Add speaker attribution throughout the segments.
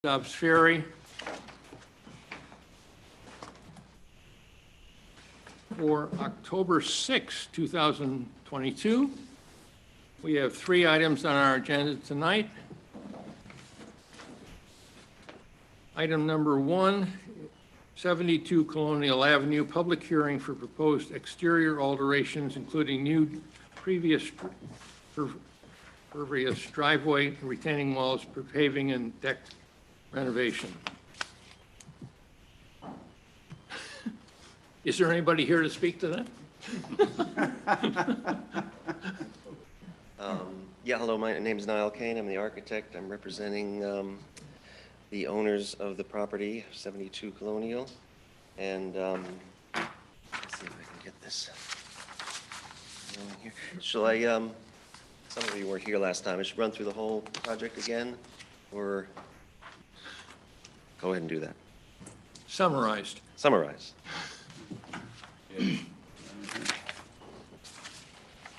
Speaker 1: Dobbs Ferry for October 6, 2022. We have 3 items on our agenda tonight. Item number 1, 72 Colonial Avenue, public hearing for proposed exterior alterations, including new previous pervious driveway, retaining walls, paving, and deck renovation. Is there anybody here to speak to that?
Speaker 2: Yeah, hello, my name is Niall Kane. I'm the architect. I'm representing the owners of the property, 72 Colonial. And let's see if I can get this going here. Shall I, some of you weren't here last time. I should run through the whole project again, or go ahead and do that.
Speaker 1: Summarized.
Speaker 2: Summarize.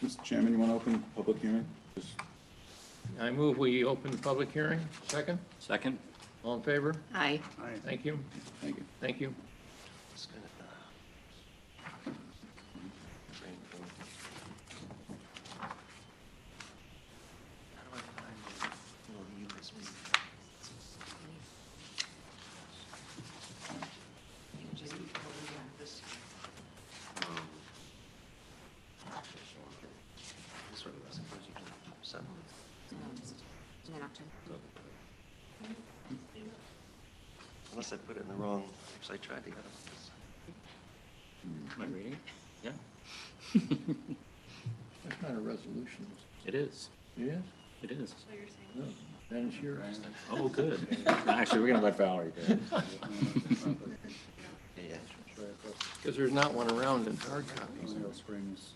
Speaker 3: Mr. Chairman, you want to open public hearing?
Speaker 1: I move we open the public hearing. Second?
Speaker 4: Second.
Speaker 1: All in favor?
Speaker 5: Aye.
Speaker 3: Aye.
Speaker 1: Thank you.
Speaker 3: Thank you.
Speaker 1: Thank you.
Speaker 2: Just gonna, refrain from- How do I find the little USB? This one was supposed to be some. Unless I put it in the wrong, actually I tried the other ones.
Speaker 4: Am I reading? Yeah,
Speaker 1: That's not a resolution.
Speaker 4: it is.
Speaker 1: Yeah?
Speaker 4: It is.
Speaker 1: No, that is yours.
Speaker 4: Oh, good. Actually, we're gonna let Valerie do it.
Speaker 2: Yeah.
Speaker 1: Because there's not one around in hard copies.
Speaker 3: Colonial Springs,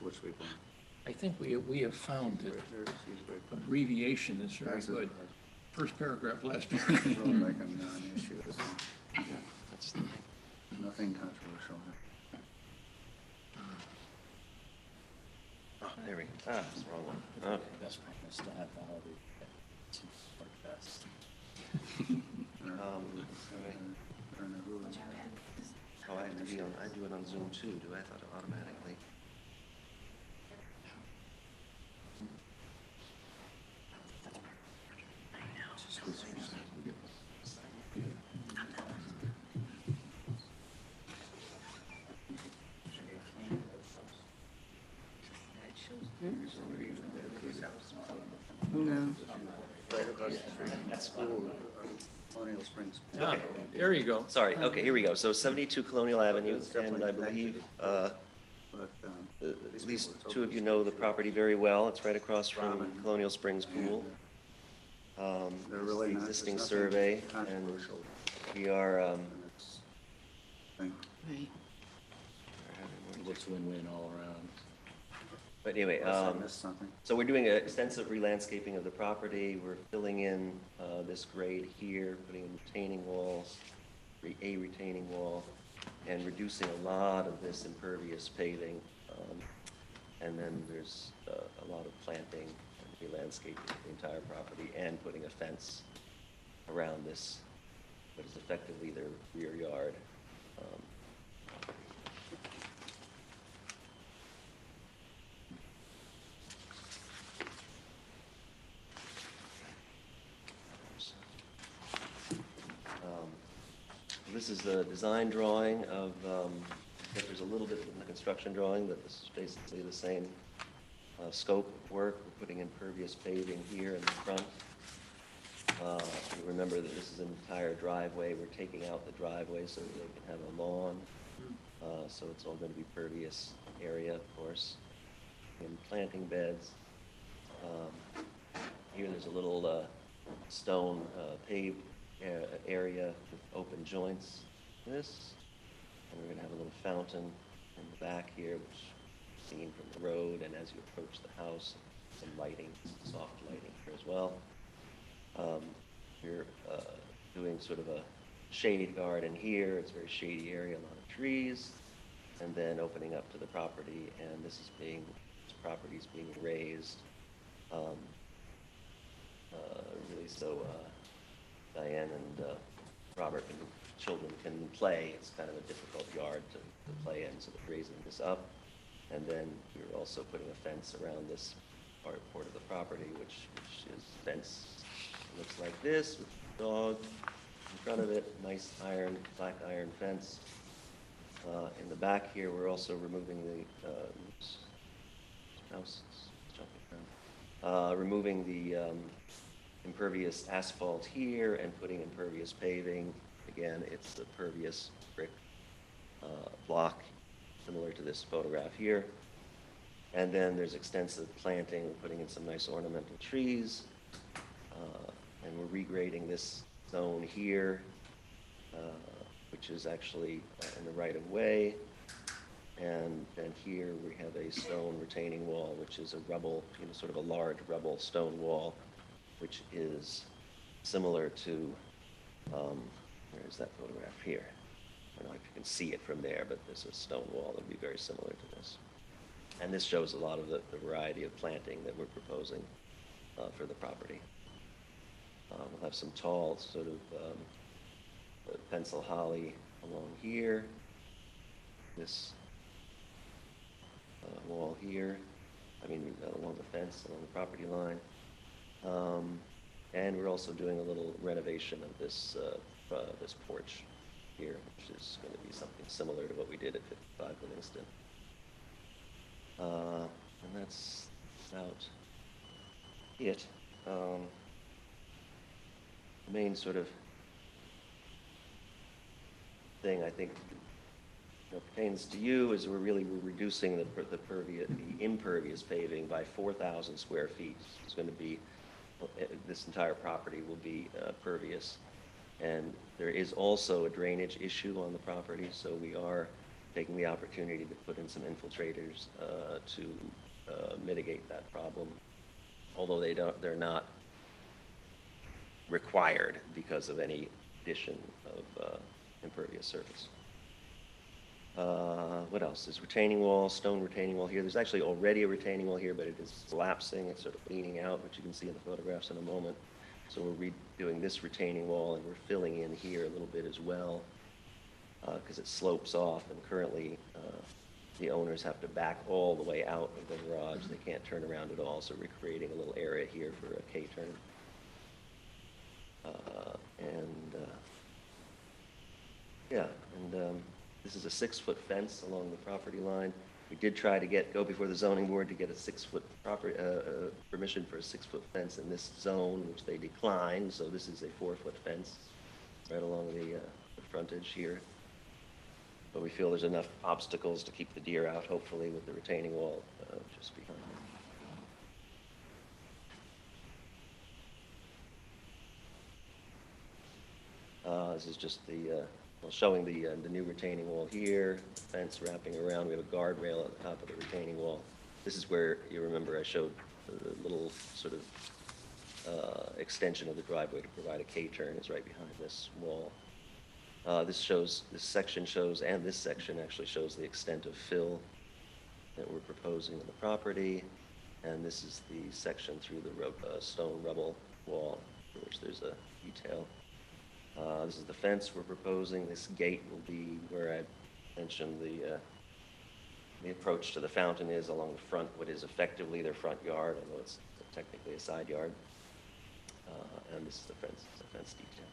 Speaker 3: which we want.
Speaker 1: I think we have found that abbreviation is very good. First paragraph, last paragraph.
Speaker 3: Really make a non-issue.
Speaker 2: That's
Speaker 3: Nothing controversial.
Speaker 2: oh, there we go. Ah, that's the wrong one. Okay.
Speaker 4: Best practice to have Valerie. Work best.
Speaker 2: Oh, I do it on Zoom too, do I? I thought it automatically.
Speaker 5: No.
Speaker 3: Colonial Springs.
Speaker 1: Ah, there you go.
Speaker 2: Sorry, okay, here we go. So 72 Colonial Avenue, and I believe
Speaker 3: But,
Speaker 2: at least 2 of you know the property very well. It's right across from Colonial Springs Pool.
Speaker 3: They're
Speaker 2: This is
Speaker 3: really
Speaker 2: the
Speaker 3: not,
Speaker 2: existing
Speaker 3: there's nothing
Speaker 2: survey, and
Speaker 3: controversial.
Speaker 2: we are,
Speaker 3: And it's- thing.
Speaker 5: Right.
Speaker 4: Looks win-win all around.
Speaker 2: but anyway,
Speaker 3: Unless I missed something.
Speaker 2: so we're doing an extensive re-landscaping of the property. We're filling in this grade here, putting in retaining walls, a retaining wall, and reducing a lot of this impervious paving. And then there's a lot of planting and re-landscaping of the entire property, and putting a fence around this, what is effectively their rear yard. This is the design drawing of, there's a little bit in the construction drawing, but this is basically the same scope of work. We're putting impervious paving here in the front. You remember that this is an entire driveway. We're taking out the driveway so that they can have a lawn. So it's all going to be pervious area, of course, and planting beds. Here there's a little stone paved area with open joints. This, and we're going to have a little fountain in the back here, which is seen from the road, and as you approach the house, some lighting, soft lighting here as well. We're doing sort of a shade garden here. It's a very shady area, a lot of trees, and then opening up to the property, and this property is being raised. really so Diane and Robert and children can play. It's kind of a difficult yard to play in, so they're raising this up. And then we're also putting a fence around this part of the property, which is fence, looks like this, with the dog in front of it, nice black iron fence. In the back here, we're also removing the, mouse is jumping around. Removing the impervious asphalt here and putting impervious paving. Again, it's the pervious brick block, similar to this photograph here. And then there's extensive planting. We're putting in some nice ornamental trees. And we're regrading this zone here, which is actually in the right of way. And then here we have a stone retaining wall, which is a rubble, sort of a large rubble stone wall, which is similar to, where is that photograph here? I don't know if you can see it from there, but there's a stone wall that would be very similar to this. And this shows a lot of the variety of planting that we're proposing for the property. We'll have some tall sort of pencil holly along here. This wall here, along the fence, along the property line. And we're also doing a little renovation of this this porch here, which is going to be something similar to what we did at 55 Livingston. And that's about it. The main sort of thing I think pertains to you is we're reducing the impervious paving by 4,000 square feet. It's going to be, this entire property will be pervious. And there is also a drainage issue on the property, so we are taking the opportunity to put in some infiltrators to mitigate that problem, although they're not required because of any addition of impervious surface. What else? There's retaining wall, stone retaining wall here. There's actually already a retaining wall here, but it is collapsing. It's sort of leaning out, which you can see in the photographs in a moment. So we're redoing this retaining wall, and we're filling in here a little bit as well, because it slopes off, and currently the owners have to back all the way out of the garage. They can't turn around at all, so we're creating a little area here for a K-turn. This is a 6-foot fence along the property line. We did try to go before the zoning board to get a 6-foot permission for a 6-foot fence in this zone, which they declined. So this is a 4-foot fence right along the frontage here. But we feel there's enough obstacles to keep the deer out, hopefully, with the retaining wall just behind it. This is just showing the new retaining wall here, the fence wrapping around. We have a guardrail at the top of the retaining wall. This is where, you remember, I showed the little sort of extension of the driveway to provide a K-turn is right behind this wall. This section shows, and this section actually shows the extent of fill that we're proposing on the property. And this is the section through the stone rubble wall, for which there's a detail. This is the fence we're proposing. This gate will be where I mentioned the approach to the fountain is along the front, what is effectively their front yard, although it's technically a side yard. And this is the fence detail.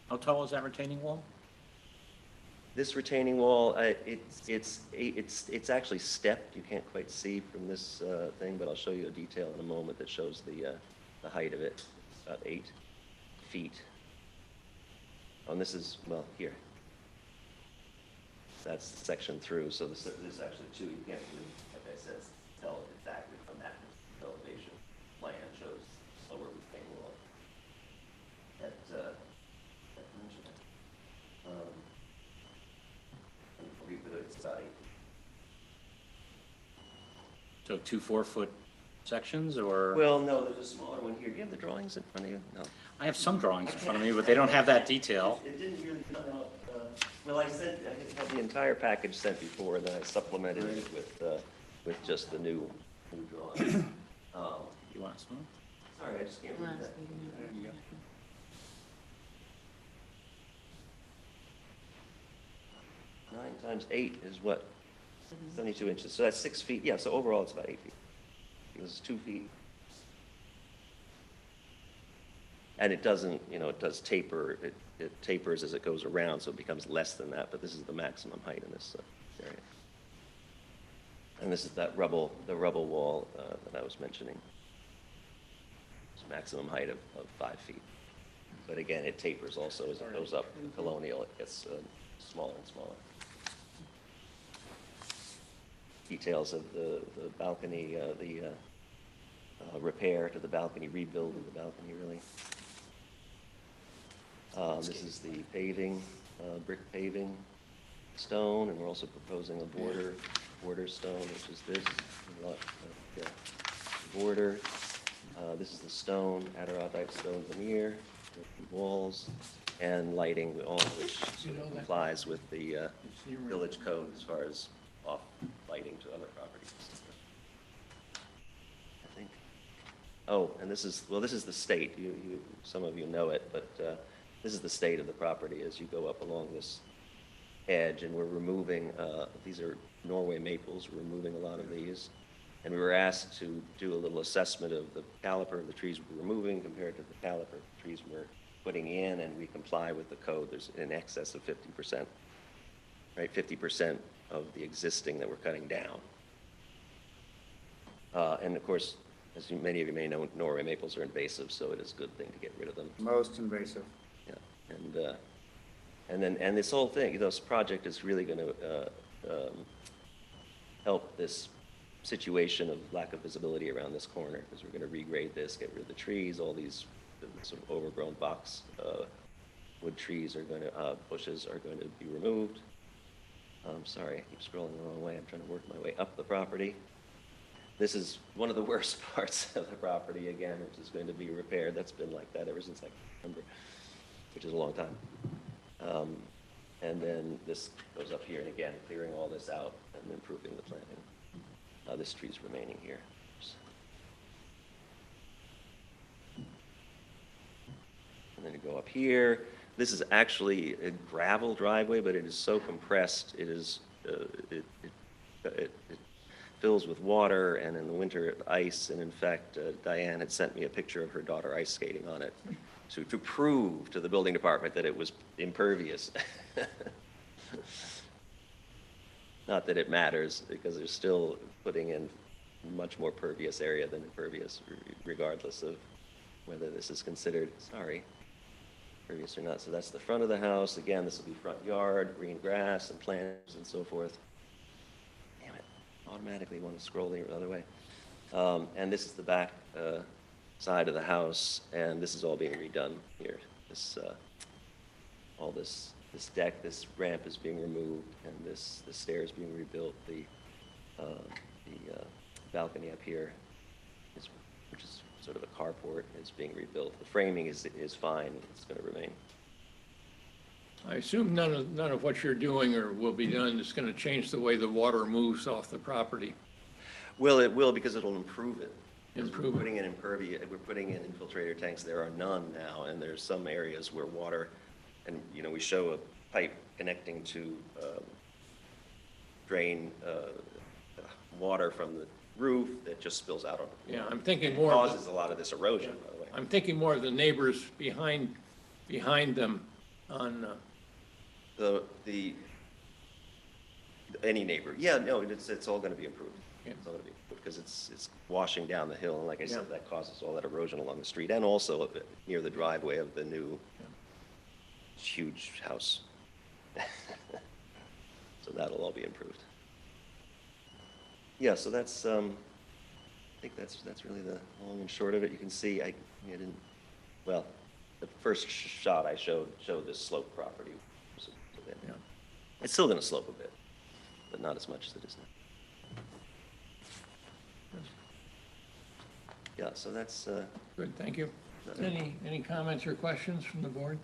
Speaker 4: How tall is that retaining wall?
Speaker 2: This retaining wall, it's actually stepped. You can't quite see from this thing, but I'll show you a detail in a moment that shows the height of it. It's about 8 feet. Oh, and this is, well, here. That's the section through, so this actually, too, you can't really, like I said, tell exactly from that elevation. Plan shows lower retaining wall at measurement. I believe that it's about 8.
Speaker 4: So 2 4-foot sections, or?
Speaker 2: Well, no, there's a smaller one here. Do you have the drawings in front of you? No.
Speaker 4: I have some drawings in front of me, but they don't have that detail.
Speaker 2: It didn't really come out. Well, I had the entire package sent before, and then I supplemented it with just the new drawing.
Speaker 4: You want some?
Speaker 2: Sorry, I just can't read that. 9 times 8 is what? 72 inches, so that's 6 feet, yeah, so overall it's about 8 feet. It was 2 feet. And it doesn't, it does taper, it tapers as it goes around, so it becomes less than that, but this is the maximum height in this area. And this is the rubble wall that I was mentioning. It's maximum height of 5 feet. But again, it tapers also as it goes up Colonial, it gets smaller and smaller. Details of the balcony, the repair to the balcony, rebuild of the balcony, really. This is the paving, brick paving stone, and we're also proposing a border stone, which is this border. This is the stone, Adirondack stone veneer, walls, and lighting, all of which sort of complies with the village code as far as off lighting to other properties. I think. Oh, and this is the state. Some of you know it, but this is the state of the property as you go up along this edge, and we're removing, these are Norway maples, we're removing a lot of these. And we were asked to do a little assessment of the caliper of the trees we're removing compared to the caliper of the trees we're putting in, and we comply with the code. There's in excess of 50%, right? 50% of the existing that we're cutting down. And of course, as many of you may know, Norway maples are invasive, so it is a good thing to get rid of them.
Speaker 3: Most invasive.
Speaker 2: Yeah, and this whole thing, this project is really going to help this situation of lack of visibility around this corner, because we're going to regrade this, get rid of the trees, all these sort of overgrown box wood trees are going to, bushes are going to be removed. Sorry, I keep scrolling the wrong way. I'm trying to work my way up the property. This is one of the worst parts of the property, again, which is going to be repaired. That's been like that ever since I can remember, which is a long time. And then this goes up here, and again, clearing all this out and improving the planting. This tree's remaining here. And then you go up here. This is actually a gravel driveway, but it is so compressed. It is it fills with water, and in the winter ice. And in fact, Diane had sent me a picture of her daughter ice skating on it to prove to the building department that it was impervious. Not that it matters, because they're still putting in much more pervious area than impervious, regardless of whether this is considered, pervious or not. So that's the front of the house. Again, this will be front yard, green grass and plants and so forth. Damn it, automatically want to scroll the other way. And this is the back side of the house, and this is all being redone here. All this deck, this ramp is being removed, and the stairs being rebuilt. The balcony up here, which is sort of a carport, is being rebuilt. The framing is fine. It's going to remain.
Speaker 1: I assume none of what you're doing or will be done is going to change the way the water moves off the property.
Speaker 2: Well, it will, because it'll improve it.
Speaker 1: Improve
Speaker 2: We're putting in we're putting in infiltrator tanks. There are none now, and there's some areas where water, and we show a pipe connecting to drain water from the roof that just spills out on the floor.
Speaker 1: Yeah, I'm thinking
Speaker 2: It
Speaker 1: more
Speaker 2: causes a lot of this erosion, by the way.
Speaker 1: I'm thinking more of the neighbors behind them on.
Speaker 2: Any neighbor. Yeah, no, it's all going to be improved.
Speaker 1: Yeah.
Speaker 2: It's all going to be improved because it's washing down the hill, and like I said, that causes all that erosion along the street, and also near the driveway of the new huge house. So that'll all be improved. Yeah, so that's I think that's really the long and short of it. You can see I didn't. Well, the first shot I showed this slope property.
Speaker 1: Yeah.
Speaker 2: It's still going to slope a bit, but not as much as it is now. Yeah, so that's
Speaker 1: Good, thank you. Any comments or questions from the board?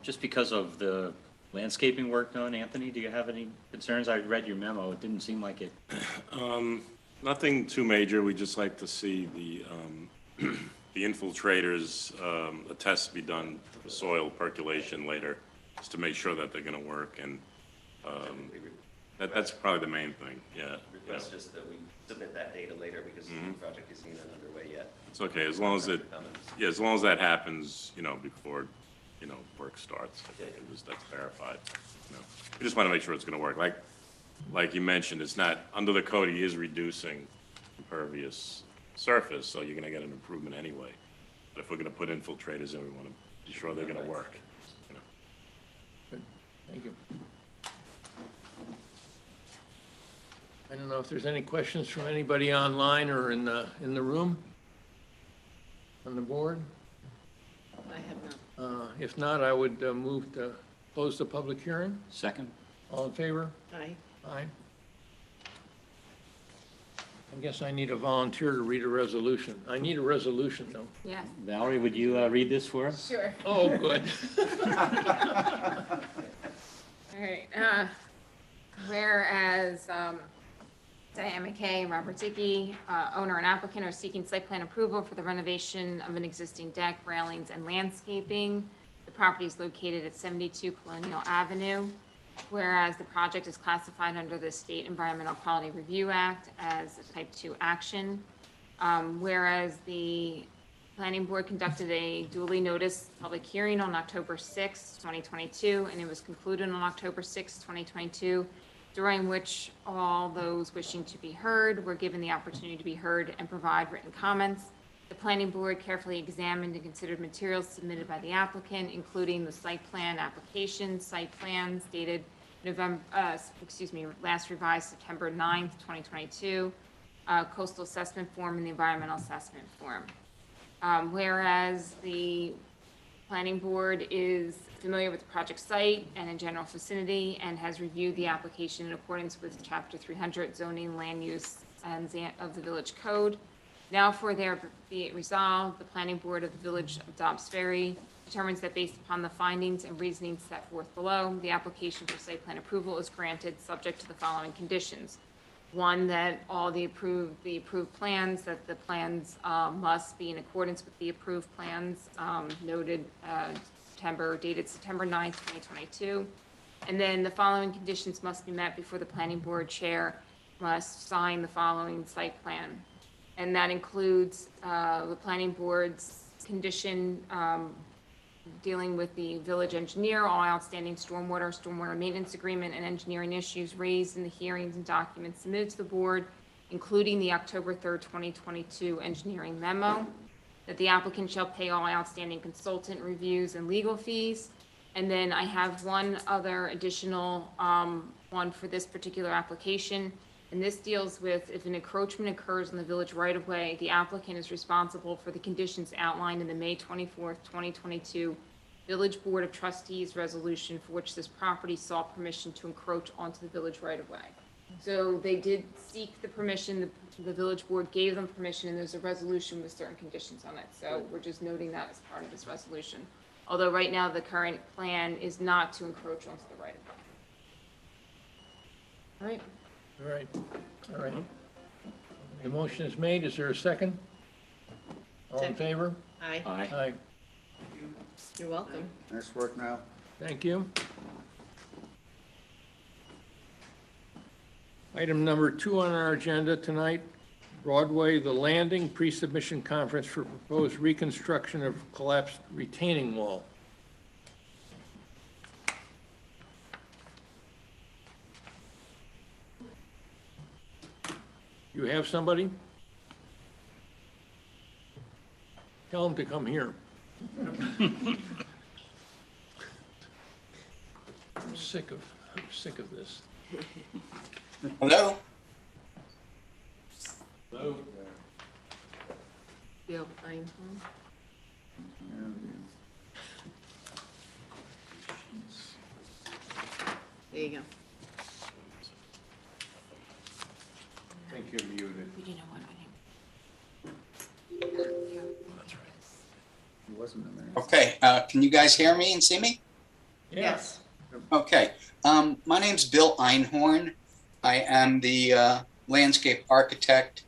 Speaker 4: Just because of the landscaping work done, Anthony, do you have any concerns? I read your memo. It didn't seem like it.
Speaker 5: Nothing too major. We just like to see the infiltrators, a test to be done for soil percolation later, just to make sure that they're gonna work, and that's probably the main thing, yeah.
Speaker 2: Request just that we submit that data later because the project isn't even underway yet.
Speaker 5: It's okay, as long as it, yeah, as long as that happens, before, work starts, I think that's verified, We just want to make sure it's going to work. Like you mentioned, it's not, under the code, he is reducing impervious surface, so you're going to get an improvement anyway. But if we're going to put infiltrators in, we want to be sure they're going to work,
Speaker 1: Good. Thank you. I don't know if there's any questions from anybody online or in the room, on the board.
Speaker 6: I have none.
Speaker 1: If not, I would move to close the public hearing.
Speaker 4: Second?
Speaker 1: All in favor?
Speaker 6: Aye.
Speaker 1: Aye. I guess I need a volunteer to read a resolution. I need a resolution, though.
Speaker 6: Yeah,
Speaker 4: Valerie, would you read this for us?
Speaker 6: sure.
Speaker 1: Oh, good.
Speaker 6: All right, whereas Diane McKay and Robert Dickey, owner and applicant, are seeking site plan approval for the renovation of an existing deck, railings, and landscaping. The property is located at 72 Colonial Avenue. Whereas the project is classified under the State Environmental Quality Review Act as a Type 2 action. Whereas the Planning Board conducted a duly noticed public hearing on October 6, 2022, and it was concluded on October 6, 2022, during which all those wishing to be heard were given the opportunity to be heard and provide written comments. The Planning Board carefully examined and considered materials submitted by the applicant, including the site plan application, site plans dated last revised September 9th, 2022, coastal assessment form, and the environmental assessment form. Whereas the Planning Board is familiar with the project site and in general vicinity and has reviewed the application in accordance with Chapter 300 zoning, land use, and of the Village Code. Now for there be it resolved, the Planning Board of the Village of Dobbs Ferry determines that based upon the findings and reasoning set forth below, the application for site plan approval is granted subject to the following conditions. One, that all the approved plans, that the plans must be in accordance with the approved plans noted dated September 9th, 2022. And then the following conditions must be met before the Planning Board Chair must sign the following site plan. And that includes the Planning Board's condition dealing with the village engineer, all outstanding stormwater maintenance agreement, and engineering issues raised in the hearings and documents submitted to the board, including the October 3rd, 2022 engineering memo, that the applicant shall pay all outstanding consultant reviews and legal fees. And then I have one other additional one for this particular application. And this deals with if an encroachment occurs in the village right-of-way, the applicant is responsible for the conditions outlined in the May 24th, 2022 Village Board of Trustees resolution for which this property sought permission to encroach onto the village right-of-way. So they did seek the permission, the village board gave them permission, and there's a resolution with certain conditions on it. So we're just noting that as part of this resolution. Although right now the current plan is not to encroach onto the right-of-way. All right.
Speaker 1: All right, all right. The motion is made. Is there a second? All in favor?
Speaker 6: Aye.
Speaker 4: Aye.
Speaker 1: Aye.
Speaker 6: You're welcome.
Speaker 3: Nice work now.
Speaker 1: Thank you. Item number 2 on our agenda tonight, Broadway, The Landing, pre-submission conference for proposed reconstruction of collapsed retaining wall. You have somebody? Tell them to come here. I'm sick of this.
Speaker 7: Hello?
Speaker 1: Hello?
Speaker 6: Bill Einhorn. There you go.
Speaker 1: I think you're muted.
Speaker 6: We didn't know what
Speaker 3: He wasn't in there.
Speaker 7: Okay, can you guys hear me and see me?
Speaker 6: Yes.
Speaker 7: Okay, my name's Bill Einhorn. I am the landscape architect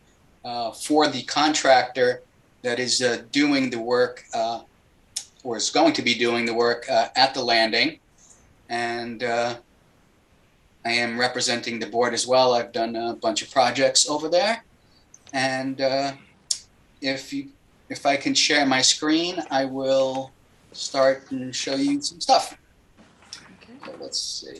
Speaker 7: for the contractor that is doing the work, or is going to be doing the work at the landing. And I am representing the board as well. I've done a bunch of projects over there. And if I can share my screen, I will start and show you some stuff.
Speaker 6: Okay.
Speaker 7: So let's see.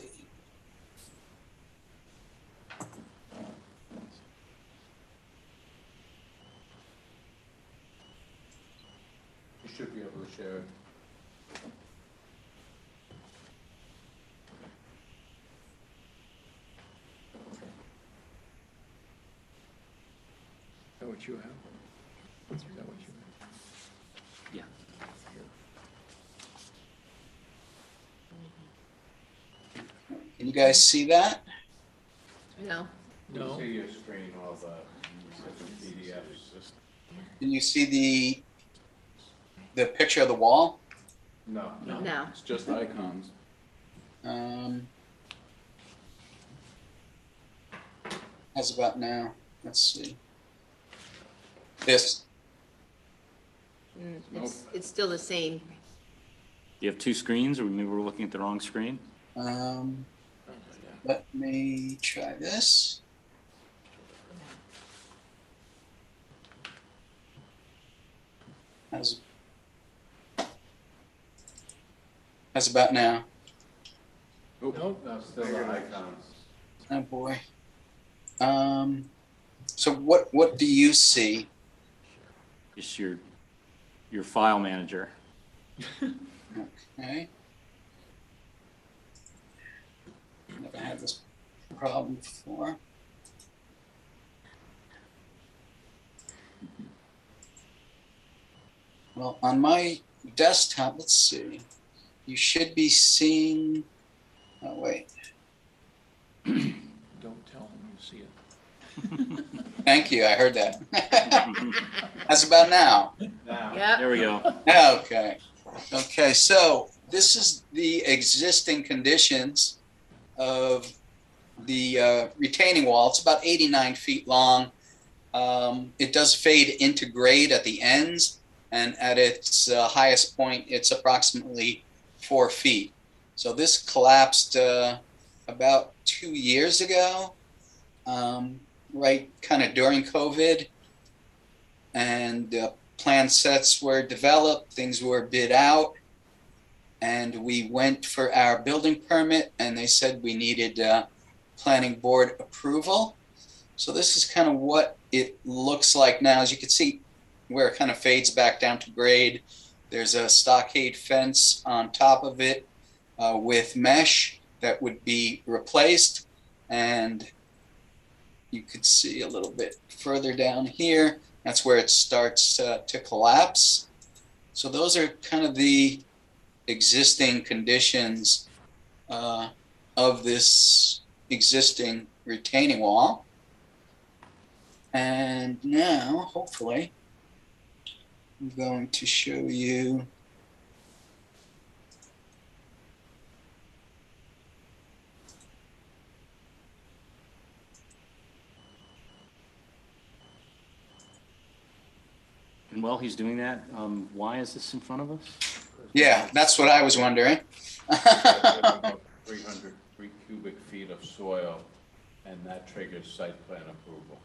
Speaker 1: You should be able to share it. Is that what you have? Is that what you have?
Speaker 4: Yeah.
Speaker 7: Can you guys see that?
Speaker 6: No.
Speaker 1: No.
Speaker 8: See your screen, all the PDFs.
Speaker 7: Can you see the picture of the wall?
Speaker 8: No,
Speaker 6: No.
Speaker 8: it's just icons.
Speaker 7: How's about now? Let's see. This.
Speaker 9: It's still the same.
Speaker 4: You have two screens, or maybe we're looking at the wrong screen?
Speaker 7: Let me try this. How's about now?
Speaker 1: Nope.
Speaker 8: No, still the icons.
Speaker 7: Oh boy. So what do you see?
Speaker 4: Just your file manager.
Speaker 7: Okay. Never had this problem before. Well, on my desktop, let's see. You should be seeing. Oh wait.
Speaker 1: Don't tell them you see it.
Speaker 7: Thank you. I heard that. How's about now?
Speaker 8: Now,
Speaker 9: Yep.
Speaker 4: There we go.
Speaker 7: Okay. Okay. So this is the existing conditions of the retaining wall. It's about 89 feet long. It does fade into grade at the ends, and at its highest point, it's approximately 4 feet. So this collapsed about 2 years ago, right kind of during COVID. And plan sets were developed, things were bid out, and we went for our building permit, and they said we needed planning board approval. So this is kind of what it looks like now. As you can see, where it kind of fades back down to grade, there's a stockade fence on top of it with mesh that would be replaced. And you could see a little bit further down here, that's where it starts to collapse. So those are kind of the existing conditions of this existing retaining wall. And now, hopefully, I'm going to show you
Speaker 4: And while he's doing that, why is this in front of us?
Speaker 7: yeah, that's what I was wondering.
Speaker 8: 303 cubic feet of soil, and that triggers site plan approval.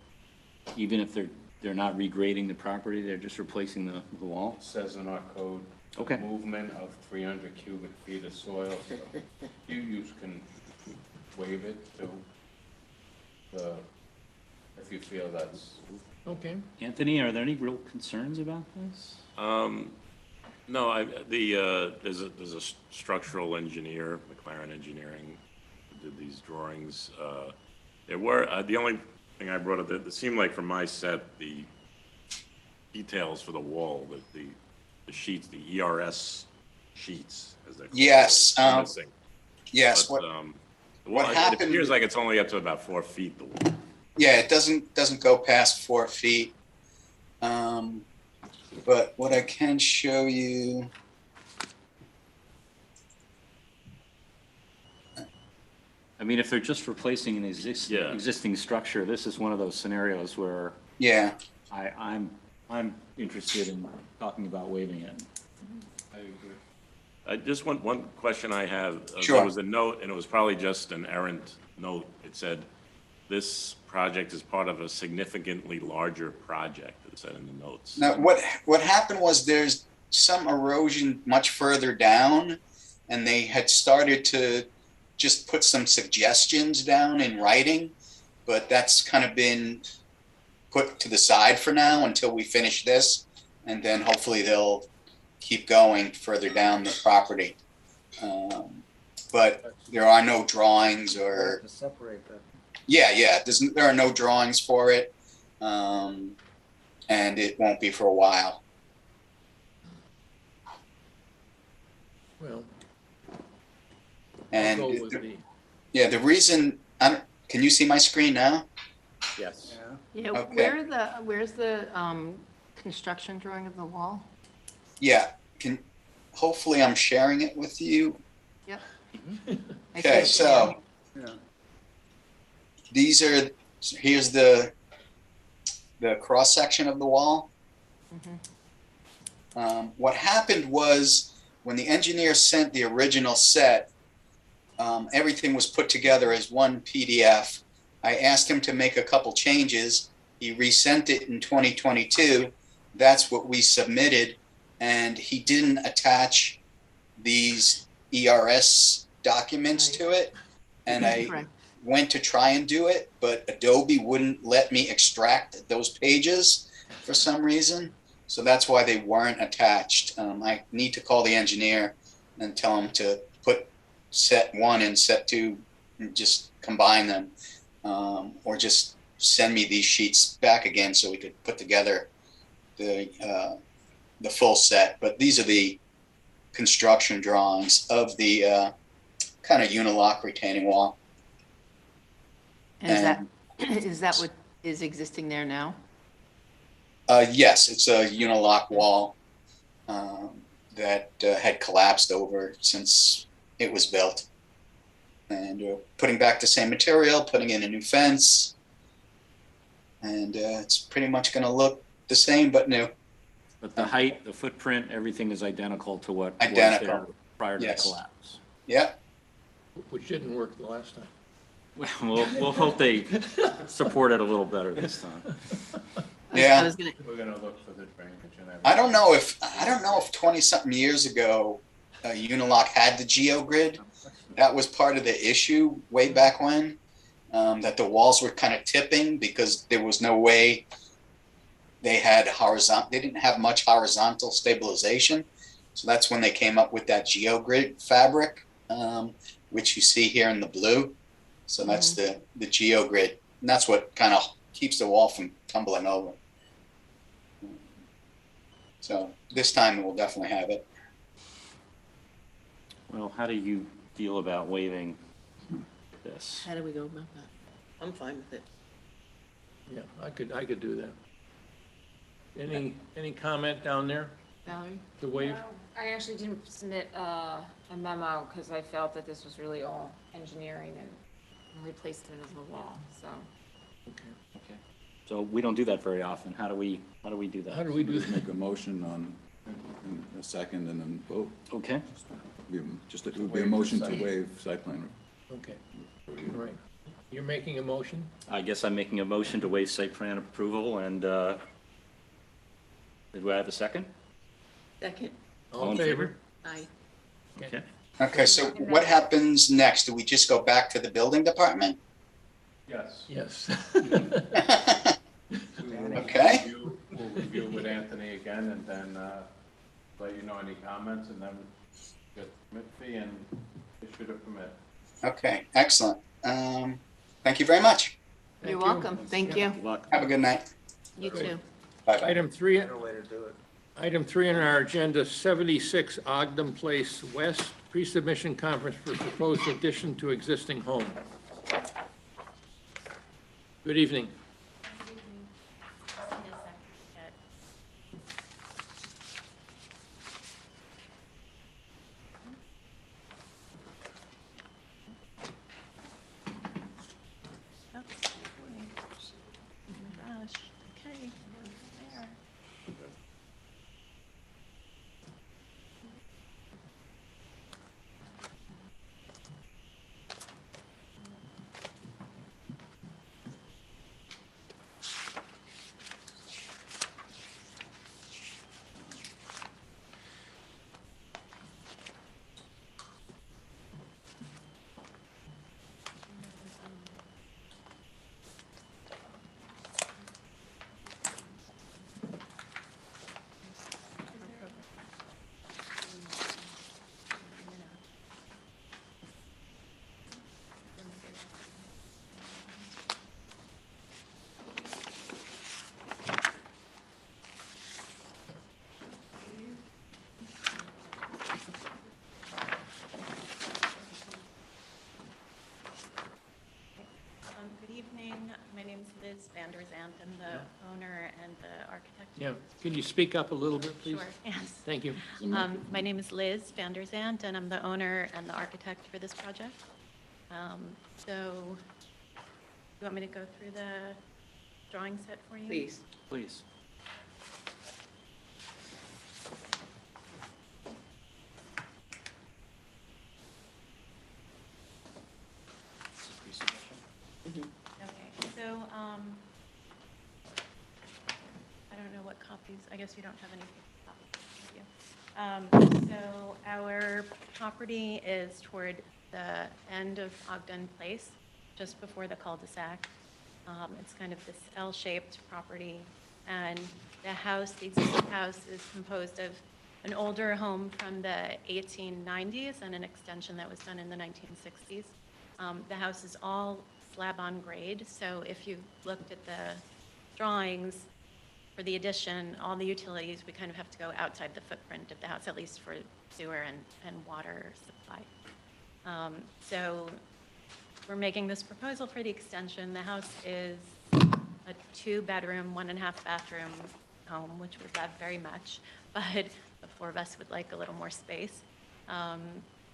Speaker 4: Even if they're not regrading the property, they're just replacing the wall?
Speaker 8: It says in our code,
Speaker 4: Okay.
Speaker 8: movement of 300 cubic feet of soil. So you can waive it to if you feel that's.
Speaker 1: Okay.
Speaker 4: Anthony, are there any real concerns about this?
Speaker 5: No, there's a structural engineer, McLaren Engineering, who did these drawings. There were, the only thing I brought up, it seemed like from my set, the details for the wall, the sheets, the ERS sheets, as they're called.
Speaker 7: Yes,
Speaker 5: are missing.
Speaker 7: Yes.
Speaker 5: But,
Speaker 7: what
Speaker 5: it
Speaker 7: happened-
Speaker 5: appears like it's only up to about 4 feet, the wall.
Speaker 7: Yeah, it doesn't go past 4 feet. But what I can show you.
Speaker 4: I mean, if they're just replacing an
Speaker 5: Yeah.
Speaker 4: existing structure, this is one of those scenarios where
Speaker 7: Yeah.
Speaker 4: I'm I'm interested in talking about waiving it.
Speaker 8: I agree.
Speaker 5: Just one question I have.
Speaker 7: Sure.
Speaker 5: There was a note, and it was probably just an errant note. It said, this project is part of a significantly larger project, it said in the notes.
Speaker 7: Now, what happened was there's some erosion much further down, and they had started to just put some suggestions down in writing, but that's kind of been put to the side for now until we finish this, and then hopefully they'll keep going further down the property. But there are no drawings or.
Speaker 3: To separate that.
Speaker 7: Yeah. There are no drawings for it, and it won't be for a while.
Speaker 1: Well, I'll
Speaker 7: And
Speaker 1: go with the,
Speaker 7: yeah, the reason can you see my screen now?
Speaker 4: Yes.
Speaker 3: Yeah.
Speaker 9: Yeah,
Speaker 7: Okay.
Speaker 9: where's the construction drawing of the wall?
Speaker 7: Yeah, hopefully I'm sharing it with you.
Speaker 9: Yep.
Speaker 7: Okay, so
Speaker 3: Yeah.
Speaker 7: here's the cross section of the wall. What happened was when the engineer sent the original set, everything was put together as one PDF. I asked him to make a couple changes. He resent it in 2022. That's what we submitted, and he didn't attach these ERS documents to it. And I
Speaker 9: Correct.
Speaker 7: went to try and do it, but Adobe wouldn't let me extract those pages for some reason. So that's why they weren't attached. I need to call the engineer and tell him to put set 1 and set 2 and just combine them, or just send me these sheets back again so we could put together the full set. But these are the construction drawings of the kind of unilock retaining wall.
Speaker 9: And is that what is existing there now?
Speaker 7: Yes, it's a unilock wall that had collapsed over since it was built. And we're putting back the same material, putting in a new fence, and it's pretty much going to look the same but new.
Speaker 4: But the height, the footprint, everything is identical to what was
Speaker 7: Identical.
Speaker 4: there prior to the
Speaker 7: Yes.
Speaker 4: collapse.
Speaker 7: Yep.
Speaker 1: which didn't work the last time.
Speaker 4: Well, we'll hope they support it a little better this time.
Speaker 7: Yeah.
Speaker 9: I was gonna,
Speaker 8: We're gonna look for the drainage and everything.
Speaker 7: I don't know if 20-something years ago, Unilock had the geogrid. That was part of the issue way back when, that the walls were kind of tipping because there was no way they didn't have much horizontal stabilization. So that's when they came up with that geogrid fabric, which you see here in the blue. So that's the geogrid, and that's what kind of keeps the wall from tumbling over. So this time we'll definitely have it.
Speaker 4: Well, how do you feel about waiving this?
Speaker 9: how do we go about that? I'm fine with it.
Speaker 1: Yeah, I could do that. Any comment down there
Speaker 9: Valerie?
Speaker 1: to waive?
Speaker 6: I actually didn't submit a memo because I felt that this was really all engineering and replacement of the wall, so.
Speaker 4: Okay. So we don't do that very often. How do we do that?
Speaker 1: How do we do that?
Speaker 10: Make a motion on in a second and then vote.
Speaker 4: Okay.
Speaker 10: It would be a motion to waive site plan.
Speaker 1: Okay, all right. You're making a motion?
Speaker 4: I guess I'm making a motion to waive site plan approval, and do I have a second?
Speaker 9: Second.
Speaker 1: All in favor?
Speaker 9: Aye.
Speaker 4: Okay.
Speaker 7: Okay, so what happens next? Do we just go back to the building department?
Speaker 8: Yes.
Speaker 1: Yes.
Speaker 7: Okay.
Speaker 8: We'll review with Anthony again and then let you know any comments and then get the permit fee and issue the permit.
Speaker 7: Okay, excellent. Thank you very much.
Speaker 9: You're
Speaker 1: Thank you.
Speaker 9: welcome. Thank you.
Speaker 4: Good luck.
Speaker 7: Have a good night.
Speaker 9: You too.
Speaker 7: Bye-bye.
Speaker 1: Item 3,
Speaker 3: Better way to do it.
Speaker 1: Item 3 on our agenda, 76 Ogden Place West, pre-submission conference for proposed addition to existing home. Good evening.
Speaker 9: Van der Zandt. I'm the owner and the architect.
Speaker 1: Yeah, can you speak up a little bit, please?
Speaker 9: Sure, yes.
Speaker 1: Thank you.
Speaker 9: My name is Liz Van der Zandt, and I'm the owner and the architect for this project. So, you want me to go through the drawing set for you?
Speaker 6: Please.
Speaker 4: Please.
Speaker 9: Okay, so, I don't know what copies, I guess you don't have any copies, do you? So our property is toward the end of Ogden Place, just before the cul-de-sac. It's kind of this L-shaped property, and the house, the existing house, is composed of an older home from the 1890s and an extension that was done in the 1960s. The house is all slab on grade, so if you looked at the drawings for the addition, all the utilities, we kind of have to go outside the footprint of the house, at least for sewer and water supply. So we're making this proposal for the extension. The house is a 2-bedroom, 1.5-bathroom home, which we love very much, but the 4 of us would like a little more space.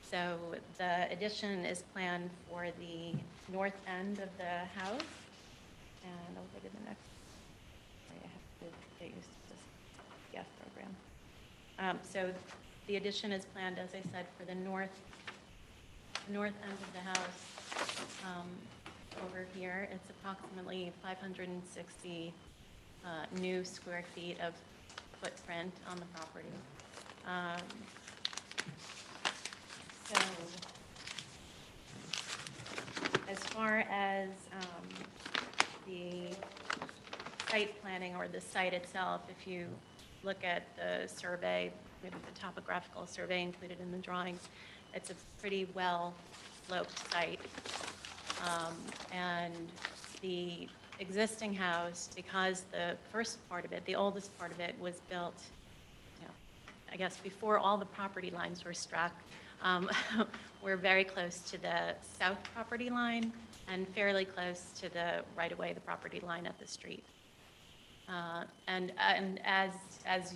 Speaker 9: So the addition is planned for the north end of the house. And I'll go to the next. Sorry, I have to get used to this GF program. So the addition is planned, as I said, for the north end of the house. Over here, it's approximately 560 new square feet of footprint on the property. So, as far as the site planning or the site itself, if you look at the survey, maybe the topographical survey included in the drawings, it's a pretty well sloped site. And the existing house, because the first part of it, the oldest part of it, was built, I guess, before all the property lines were struck. We're very close to the south property line and fairly close to the right-of-way, the property line at the street. And as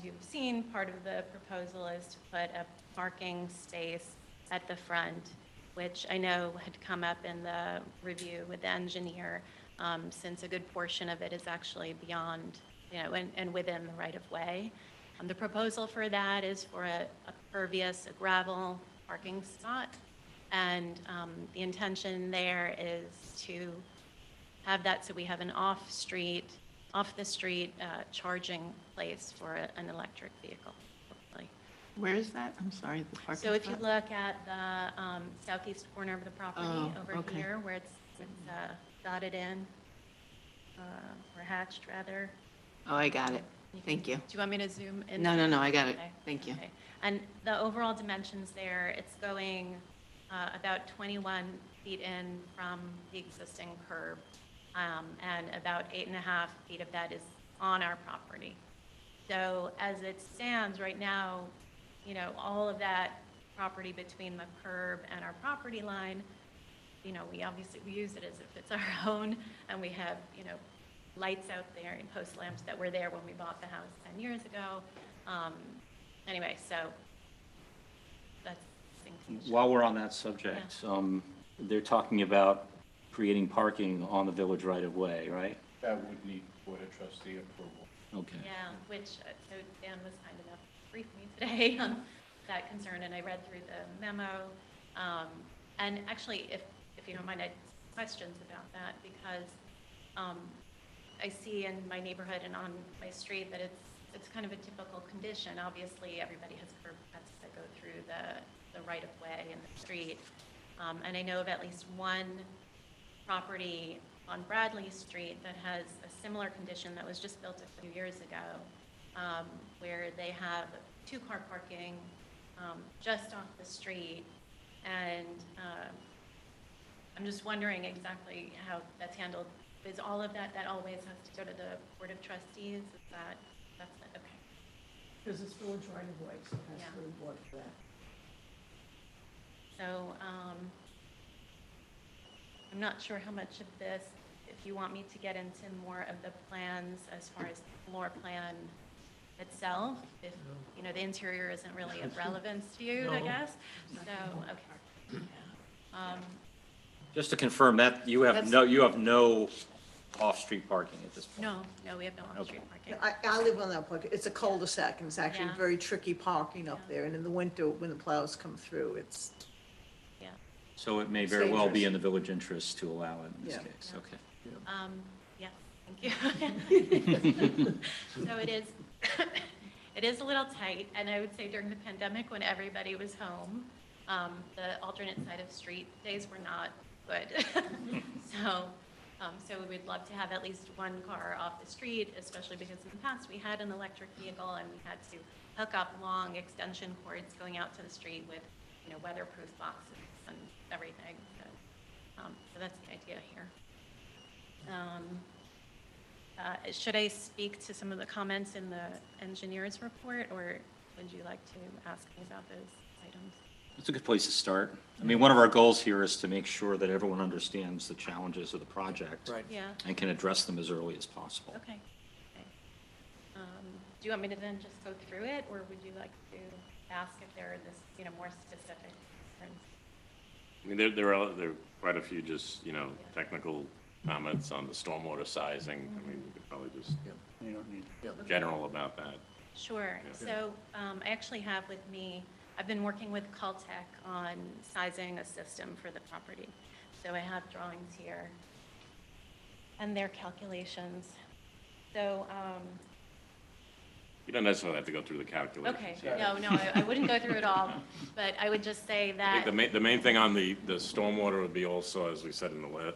Speaker 9: you've seen, part of the proposal is to put a parking space at the front, which I know had come up in the review with the engineer, since a good portion of it is actually beyond, and within the right-of-way. The proposal for that is for a pervious, a gravel parking spot, and the intention there is to have that so we have an off the street charging place for an electric vehicle, hopefully.
Speaker 11: Where is that? I'm sorry, the parking
Speaker 9: So if you
Speaker 11: spot?
Speaker 9: look at the southeast corner of the property over
Speaker 11: okay.
Speaker 9: here, where it's dotted in, or hatched rather.
Speaker 11: Oh, I got it. Thank you.
Speaker 9: Do you want me to zoom in?
Speaker 11: No, I got it.
Speaker 9: Okay.
Speaker 11: Thank you.
Speaker 9: Okay. And the overall dimensions there, it's going about 21 feet in from the existing curb, and about 8.5 feet of that is on our property. So as it stands right now, all of that property between the curb and our property line, we use it as if it's our own, and we have, lights out there and post lamps that were there when we bought the house 10 years ago. Anyway, so that's things.
Speaker 4: While we're on that subject, they're talking about creating parking on the village right-of-way, right?
Speaker 8: That would need Board of Trustee approval.
Speaker 4: Okay.
Speaker 9: Yeah, which, so Dan was kind enough to brief me today on that concern, and I read through the memo. And actually, if you don't mind, I had questions about that, because I see in my neighborhood and on my street that it's kind of a typical condition. Obviously, everybody has curb cuts that go through the right-of-way and the street. And I know of at least one property on Bradley Street that has a similar condition that was just built a few years ago, where they have 2-car parking just off the street. And I'm just wondering exactly how that's handled. Is all of that always has to go to the Board of Trustees? Is that's okay?
Speaker 11: Because it's village right of way, so it has
Speaker 9: Yeah.
Speaker 11: to go to the board for that.
Speaker 9: So I'm not sure how much of this if you want me to get into more of the plans as far as the floor plan itself, if, you know, the interior isn't really of relevance to you, I
Speaker 1: No.
Speaker 9: guess. So, okay.
Speaker 4: Just to confirm that, you have no off-street parking at this point?
Speaker 9: No, we have no on-street parking.
Speaker 11: I live on that part. It's a cul-de-sac, and it's actually
Speaker 9: Yeah.
Speaker 11: very tricky parking up
Speaker 9: Yeah.
Speaker 11: there. And in the winter, when the plows come through, it's,
Speaker 9: Yeah.
Speaker 4: So it may
Speaker 11: It's
Speaker 4: very well be
Speaker 11: dangerous.
Speaker 4: in the village interest to allow it in this
Speaker 11: Yeah.
Speaker 4: case,
Speaker 9: Yeah.
Speaker 4: okay.
Speaker 9: Yeah, thank you. So it is a little tight, and I would say during the pandemic, when everybody was home, the alternate side of street days were not good. So we would love to have at least one car off the street, especially because in the past, we had an electric vehicle and we had to hook up long extension cords going out to the street with, you know, weatherproof boxes and everything. So that's the idea here. Should I speak to some of the comments in the engineer's report, or would you like to ask me about those items?
Speaker 4: It's a good place to start. I mean, one of our goals here is to make sure that everyone understands the challenges of the project.
Speaker 1: Right.
Speaker 9: Yeah,
Speaker 4: And can address them as early as possible.
Speaker 9: okay. Do you want me to then just go through it, or would you like to ask if there are this, you know, more specific concerns?
Speaker 5: I mean, there are quite a few just, you know, technical comments on the stormwater sizing. I mean, we could probably just
Speaker 3: You don't need.
Speaker 5: general about that.
Speaker 9: Sure.
Speaker 5: Yeah.
Speaker 9: So I actually have with me, I've been working with Caltech on sizing a system for the property. So I have drawings here and their calculations. So,
Speaker 5: You don't necessarily have to go through the calculations.
Speaker 9: okay, no, I wouldn't go through it all, but I would just say
Speaker 5: I
Speaker 9: that,
Speaker 5: think the main thing on the stormwater would be also, as we said in the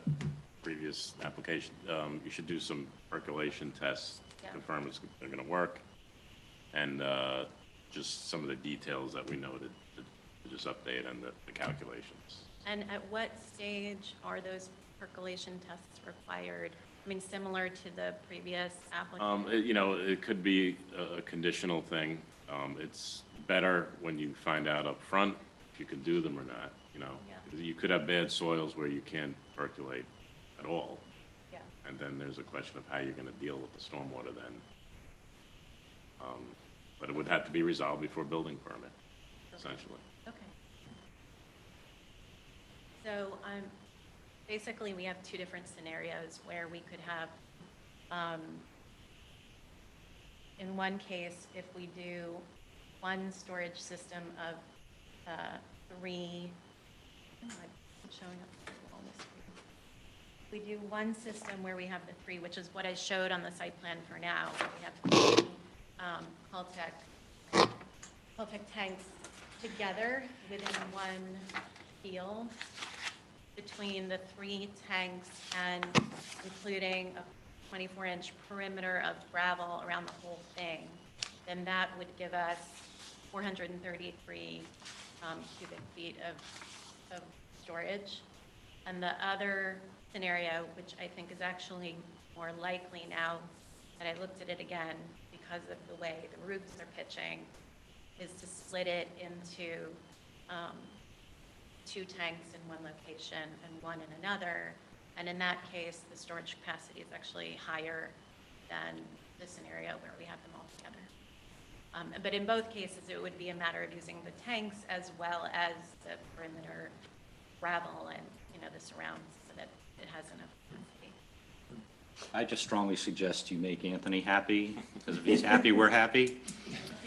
Speaker 5: previous application, you should do some percolation tests,
Speaker 9: Yeah.
Speaker 5: confirm they're gonna work, and just some of the details that we noted to just update on the calculations.
Speaker 9: and at what stage are those percolation tests required? I mean, similar to the previous application?
Speaker 5: You know, it could be a conditional thing. It's better when you find out up front if you can do them or not, you know?
Speaker 9: Yeah.
Speaker 5: You could have bad soils where you can't percolate at all.
Speaker 9: Yeah.
Speaker 5: And then there's a question of how you're gonna deal with the stormwater then. But it would have to be resolved before building permit, essentially.
Speaker 9: Okay. So, basically, we have two different scenarios where we could have, in one case, if we do one storage system of three, I'm showing up on the screen. We do one system where we have the three, which is what I showed on the site plan for now. We have three Caltech tanks together within one field. Between the three tanks and including a 24-inch perimeter of gravel around the whole thing, then that would give us 433 cubic feet of storage. And the other scenario, which I think is actually more likely now that I looked at it again because of the way the roofs are pitching, is to split it into two tanks in one location and one in another. And in that case, the storage capacity is actually higher than the scenario where we have them all together. But in both cases, it would be a matter of using the tanks as well as the perimeter gravel and, you know, the surrounds so that it has enough capacity.
Speaker 4: I just strongly suggest you make Anthony happy, because if he's happy, we're happy.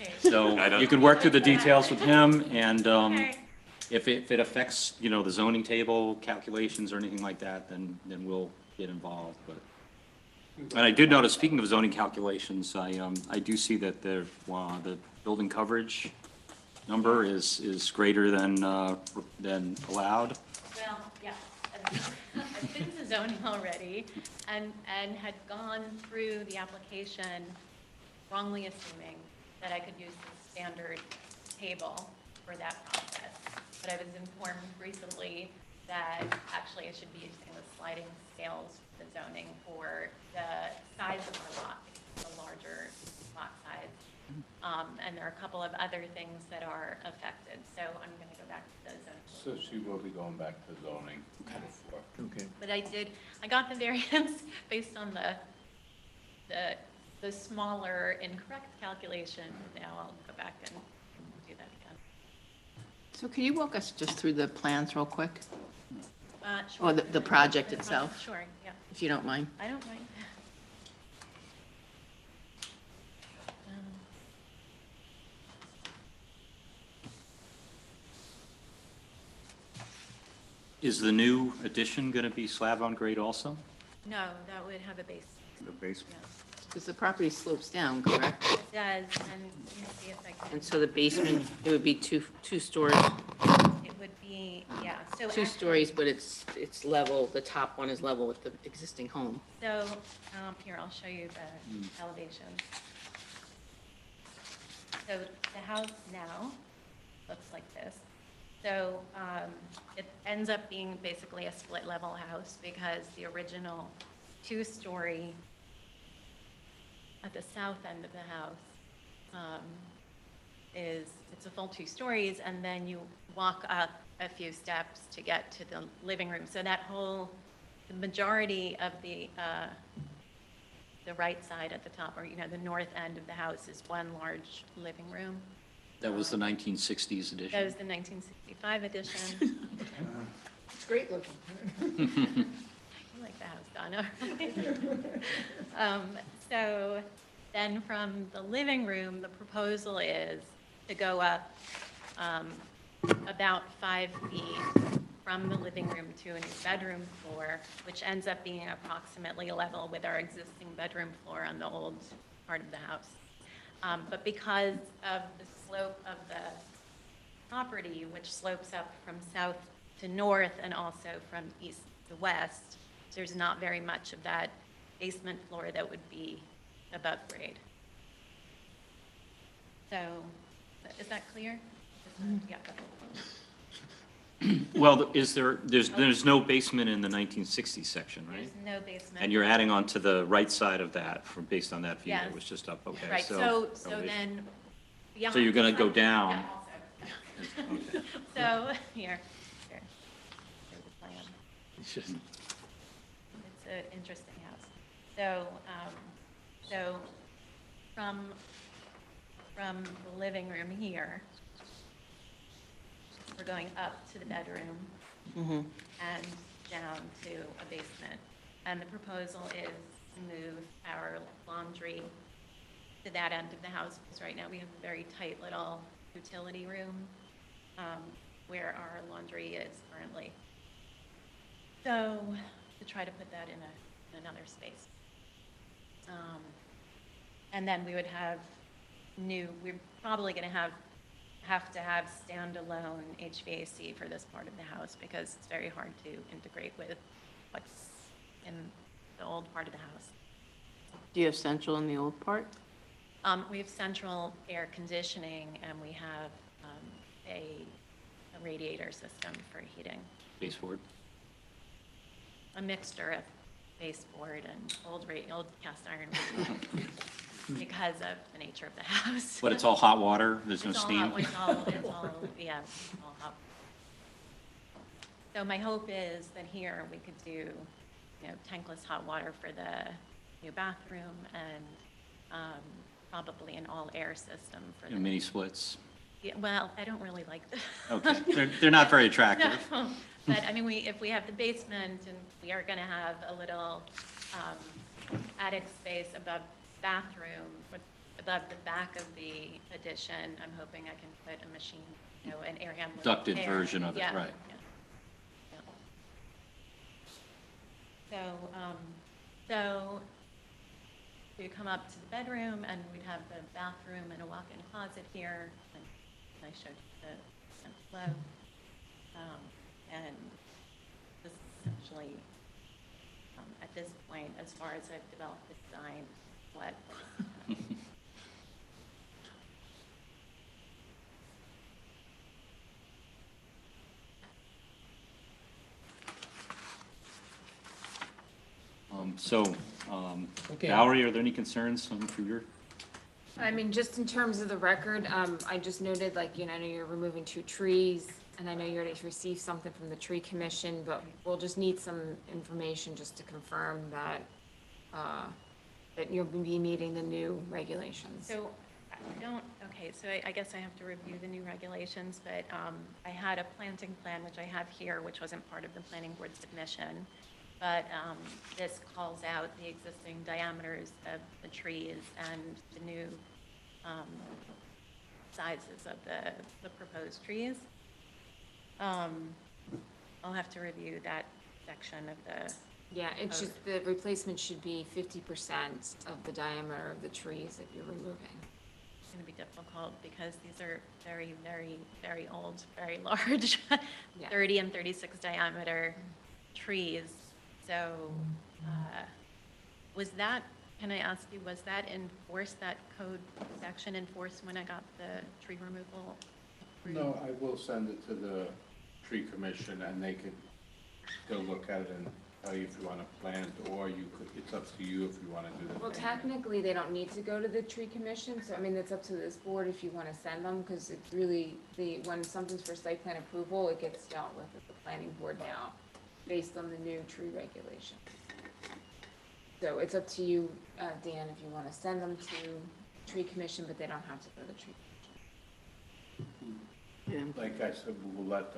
Speaker 9: Okay.
Speaker 4: So you can work through the details with him, and
Speaker 9: Okay.
Speaker 4: if it affects, you know, the zoning table calculations or anything like that, then we'll get involved, but. And I did notice, speaking of zoning calculations, I do see that the building coverage number is greater than allowed.
Speaker 9: Well, yeah, I've been to zoning already and had gone through the application wrongly assuming that I could use the standard table for that process. But I was informed recently that actually I should be using the sliding scales for the zoning for the size of our lot, because it's a larger lot size. And there are a couple of other things that are affected. So I'm going to go back to the zoning
Speaker 8: So she will be going back to zoning before.
Speaker 1: Okay.
Speaker 9: But I got the variance based on the smaller incorrect calculation. Now I'll go back and do that again.
Speaker 12: So can you walk us just through the plans real quick,
Speaker 9: Sure.
Speaker 12: or the project itself,
Speaker 9: Sure, yeah,
Speaker 12: if you don't mind?
Speaker 9: I don't mind.
Speaker 4: Is the new addition going to be slab on grade also?
Speaker 9: No, that would have a base.
Speaker 10: The basement.
Speaker 9: Yeah.
Speaker 12: Because the property slopes down, correct?
Speaker 9: It does, and let me see if I can.
Speaker 12: And so the basement, it would be two stories,
Speaker 9: It would be, yeah, so.
Speaker 12: two
Speaker 9: actually-
Speaker 12: stories, but it's level, the top one is level with the existing home.
Speaker 9: So, here, I'll show you the elevation. So the house now looks like this. So it ends up being basically a split level house because the original two-story at the south end of the house it's a full 2 stories, and then you walk up a few steps to get to the living room. So that the majority of the right side at the top, or the north end of the house, is one large living room.
Speaker 4: That was the 1960s edition.
Speaker 9: That was the 1965 edition.
Speaker 12: It's great looking.
Speaker 9: I like the house, Donna. So then from the living room, the proposal is to go up about 5 feet from the living room to a new bedroom floor, which ends up being approximately level with our existing bedroom floor on the old part of the house. But because of the slope of the property, which slopes up from south to north and also from east to west, there's not very much of that basement floor that would be above grade. So, is that clear? Yeah.
Speaker 4: Well, there's no basement in the 1960s section, right?
Speaker 9: There's no basement.
Speaker 4: And you're adding on to the right side of that based on that view that
Speaker 9: Yes.
Speaker 4: was just up, okay.
Speaker 9: Right, so then beyond.
Speaker 4: So you're gonna go down.
Speaker 9: Yeah, also.
Speaker 4: Okay.
Speaker 9: So, here's the plan. It's an interesting house. So from the living room here, we're going up to the bedroom and down to a basement. And the proposal is to move our laundry to that end of the house, because right now we have a very tight little utility room where our laundry is currently. So to try to put that in another space. And then we would have we're probably going to have to have standalone HVAC for this part of the house because it's very hard to integrate with what's in the old part of the house.
Speaker 12: Do you have central in the old part?
Speaker 9: We have central air conditioning, and we have a radiator system for heating.
Speaker 4: Baseboard.
Speaker 9: A mixture of baseboard and old cast iron because of the nature of the house.
Speaker 4: But it's all hot water, there's no
Speaker 9: It's all
Speaker 4: steam?
Speaker 9: hot- It's all, yeah, it's all hot. So my hope is that here we could do, tankless hot water for the new bathroom and probably an all-air system for the.
Speaker 4: Mini splits?
Speaker 9: Yeah, well, I don't really like them.
Speaker 4: Okay, they're not very attractive.
Speaker 9: No, but I mean, if we have the basement and we are gonna have a little attic space above the bathroom, above the back of the addition, I'm hoping I can put a machine, an air handler.
Speaker 4: Ducted
Speaker 9: there.
Speaker 4: version of it,
Speaker 9: Yeah,
Speaker 4: right.
Speaker 9: yeah. So we come up to the bedroom and we'd have the bathroom and a walk-in closet here. And I showed you the cement flow. And this is essentially, at this point, as far as I've developed the design, what.
Speaker 1: Okay.
Speaker 4: Valerie, are there any concerns for your?
Speaker 6: I mean, just in terms of the record, I just noted, like, I know you're removing 2 trees, and I know you already received something from the tree commission, but we'll just need some information just to confirm that, that you'll be meeting the new regulations.
Speaker 9: So I don't, okay, so I guess I have to review the new regulations, but I had a planting plan, which I have here, which wasn't part of the planning board submission. But this calls out the existing diameters of the trees and the new sizes of the proposed trees. I'll have to review that section of the,
Speaker 6: Yeah, it's just, the replacement should be 50% of the diameter of the trees that you're removing.
Speaker 9: it's going to be difficult because these are very, very, very old, very large,
Speaker 6: Yeah.
Speaker 9: 30 and 36 diameter trees. So was that, can I ask you, was that enforced, that code section enforced when I got the tree removal?
Speaker 8: No, I will send it to the tree commission and they could still look at it and tell you if you want to plant, or you could, it's up to you if you want to do the.
Speaker 6: Well,
Speaker 8: planting.
Speaker 6: technically, they don't need to go to the tree commission, so I mean, it's up to this board if you want to send them, because it's really, when something's for site plan approval, it gets dealt with at the planning board now, based on the new tree regulation. So it's up to you, Dan, if you want to send them to tree commission, but they don't have to go to the tree.
Speaker 8: Like I said, we'll let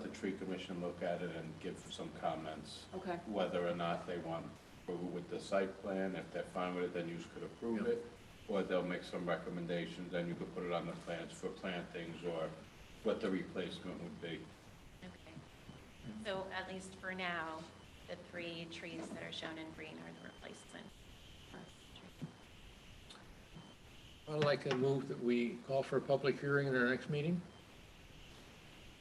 Speaker 8: the tree commission look at it and give some comments.
Speaker 6: Okay.
Speaker 8: Whether or not they want to approve it with the site plan. If they're fine with it, then you could approve it. Or they'll make some recommendations, and you could put it on the plans for plantings or what the replacement would be.
Speaker 9: Okay. So at least for now, the 3 trees that are shown in green are the replacement.
Speaker 1: I'd like to move that we call for a public hearing in our next meeting.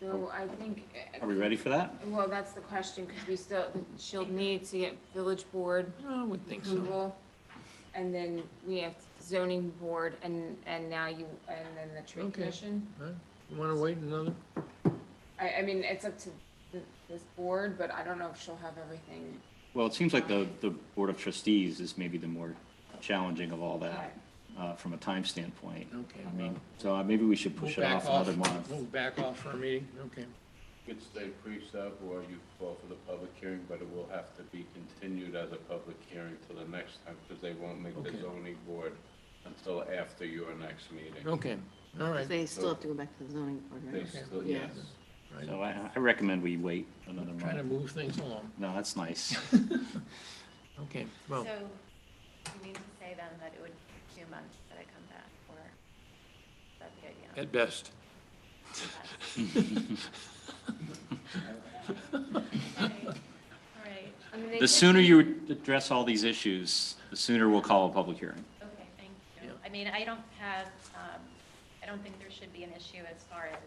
Speaker 6: So I think,
Speaker 4: Are we ready for that?
Speaker 6: well, that's the question, because we still, she'll need to get village board
Speaker 1: I would think so.
Speaker 6: approval, and then we have zoning board, and now you, and then the tree
Speaker 1: Okay.
Speaker 6: commission.
Speaker 1: You want to wait another?
Speaker 6: I mean, it's up to this board, but I don't know if she'll have everything.
Speaker 4: Well, it seems like the Board of Trustees is maybe the more challenging of all that, from a time standpoint.
Speaker 1: Okay.
Speaker 4: I mean, so maybe we should push it off another month.
Speaker 1: Move back off our meeting, okay.
Speaker 8: You could stay pre-sub, or you call for the public hearing, but it will have to be continued as a public hearing till the next time, because they won't make the
Speaker 1: Okay.
Speaker 8: zoning board until after your next meeting.
Speaker 1: Okay, all right.
Speaker 12: They still have to go back to the zoning board,
Speaker 8: They
Speaker 12: right?
Speaker 8: still,
Speaker 12: Yeah.
Speaker 8: yes.
Speaker 1: Right.
Speaker 4: So I recommend we wait another
Speaker 1: Trying to
Speaker 4: month.
Speaker 1: move things along.
Speaker 4: No, that's nice.
Speaker 1: Okay, well,
Speaker 9: So you mean to say then that it would be 2 months that I come back, or is that the idea?
Speaker 1: at best.
Speaker 9: Okay. All right.
Speaker 6: I mean, they
Speaker 4: The
Speaker 6: could
Speaker 4: sooner
Speaker 6: be-
Speaker 4: you address all these issues, the sooner we'll call a public hearing.
Speaker 9: Okay, thank you.
Speaker 1: Yeah.
Speaker 9: I mean, I don't have, I don't think there should be an issue as far as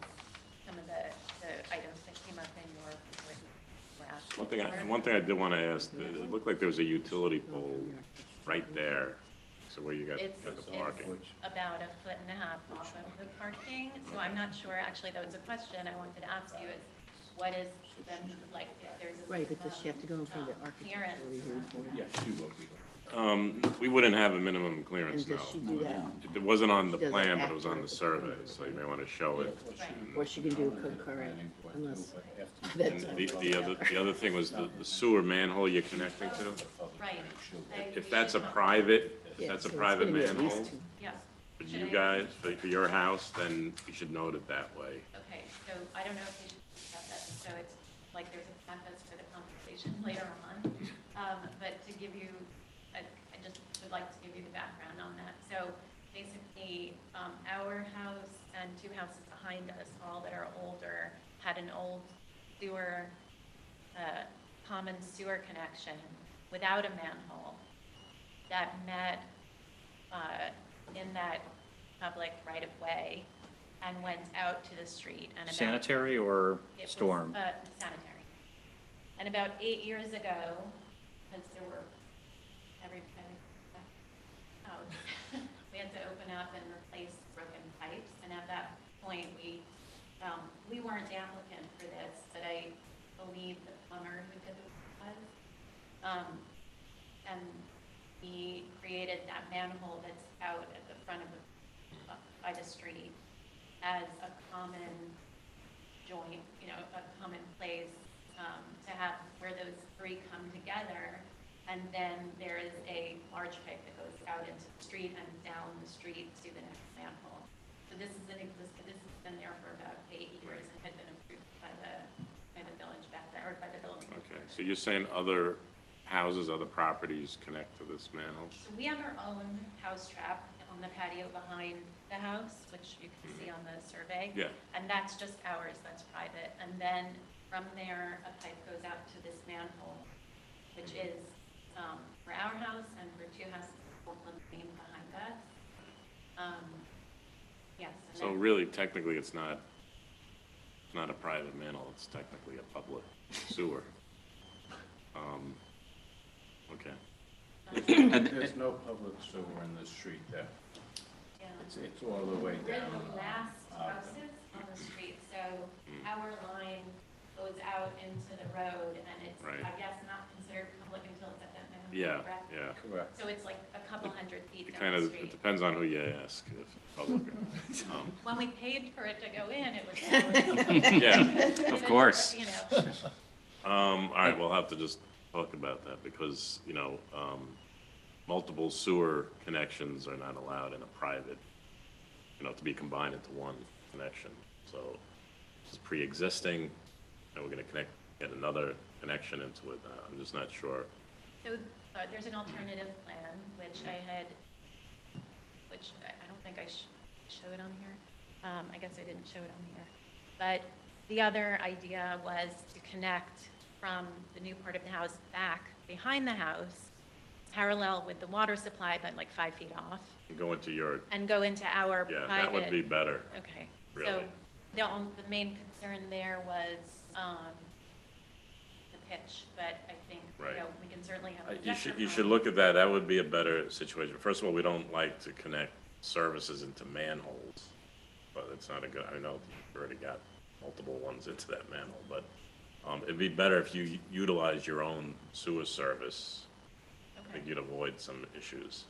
Speaker 9: some of the items that came up in your report. Were asking
Speaker 5: One thing I did want to ask, it looked like there was a utility pole right there, so where you got
Speaker 9: It's
Speaker 5: the parking.
Speaker 9: about 1.5 feet off of the parking, so I'm not sure, actually, that was a question I wanted to ask you, is what is, then, like, if there's a.
Speaker 12: Right, but does she have to go in front of the architectural
Speaker 9: Clearance.
Speaker 12: review board?
Speaker 8: Yes, she will be.
Speaker 5: We wouldn't have a minimum clearance,
Speaker 12: And
Speaker 5: no.
Speaker 12: does she do that?
Speaker 5: It wasn't on the
Speaker 12: She does it
Speaker 5: plan, but it was on
Speaker 12: after
Speaker 5: the
Speaker 12: the
Speaker 5: survey,
Speaker 12: plan.
Speaker 5: so you may want to show it.
Speaker 12: Or she can do concurrent, unless,
Speaker 5: And the other thing was the sewer manhole you're connecting to.
Speaker 9: Right.
Speaker 5: If that's a private, if
Speaker 12: yeah,
Speaker 5: that's a
Speaker 12: so it's
Speaker 5: private
Speaker 12: gonna be at least
Speaker 5: manhole
Speaker 12: 2.
Speaker 9: Yeah,
Speaker 5: for you guys, for your house, then you should note it that way.
Speaker 9: okay, so I don't know if you should discuss that, so it's like there's a process for the conversation later on. But to give you, I just would like to give you the background on that. So basically, our house and 2 houses behind us, all that are older, had an old sewer, common sewer connection without a manhole that met in that public right-of-way and went out to the street. And about
Speaker 4: Sanitary or
Speaker 9: it was,
Speaker 4: storm?
Speaker 9: Sanitary. And about 8 years ago, because there were we had to open up and replace broken pipes. And at that point, we weren't the applicant for this, but I believe the plumber who did it was. And he created that manhole that's out at the front of by the street as a common joint, a common place, to have where those three come together. And then there is a large pipe that goes out into the street and down the street to the next manhole. So this has been there for about 8 years and had been approved by the village back then, or by the building.
Speaker 5: Okay, so you're saying other houses, other properties connect to this manhole?
Speaker 9: So we have our own house trap on the patio behind the house, which you can see on the survey.
Speaker 5: Yeah.
Speaker 9: And that's just ours, that's private. And then from there, a pipe goes out to this manhole, which is for our house and for two houses, Oakland Lane behind us. Yes. and
Speaker 5: So
Speaker 9: then-
Speaker 5: really, technically, it's not a private manhole, it's technically a public sewer. Okay.
Speaker 8: There's no public sewer in the street there.
Speaker 9: Yeah.
Speaker 8: It's all the way
Speaker 9: We're
Speaker 8: down.
Speaker 9: the last houses on the street, so our line goes out into the road, and it's,
Speaker 5: Right.
Speaker 9: I guess, not considered public until it's at that minimum.
Speaker 5: Yeah,
Speaker 9: correct?
Speaker 5: yeah.
Speaker 8: Correct.
Speaker 9: So it's like a couple hundred feet
Speaker 5: It
Speaker 9: down
Speaker 5: kind
Speaker 9: the
Speaker 5: of,
Speaker 9: street.
Speaker 5: it depends on who you ask, if public or not.
Speaker 9: When we paid for it to go in, it was ours.
Speaker 5: Yeah,
Speaker 4: Of course.
Speaker 9: You know,
Speaker 5: all right, we'll have to just talk about that, because, multiple sewer connections are not allowed in a private, to be combined into one connection. So it's pre-existing, and we're gonna get another connection into it. I'm just not sure.
Speaker 9: so there's an alternative plan, which I don't think I showed on here. I guess I didn't show it on here. But the other idea was to connect from the new part of the house back behind the house, parallel with the water supply, but like 5 feet off,
Speaker 5: You go into your,
Speaker 9: and go into our
Speaker 5: yeah,
Speaker 9: private.
Speaker 5: that would be better.
Speaker 9: Okay, so
Speaker 5: Really.
Speaker 9: the main concern there was the pitch, but I think,
Speaker 5: Right.
Speaker 9: we can certainly have. a
Speaker 5: You should
Speaker 9: projector
Speaker 5: look at that. That would be a better situation. First of all, we don't like to connect services into manholes, but it's not a good, I know you already got multiple ones into that manhole, but it'd be better if you utilize your own sewer service. I
Speaker 9: Okay.
Speaker 5: think you'd avoid some issues.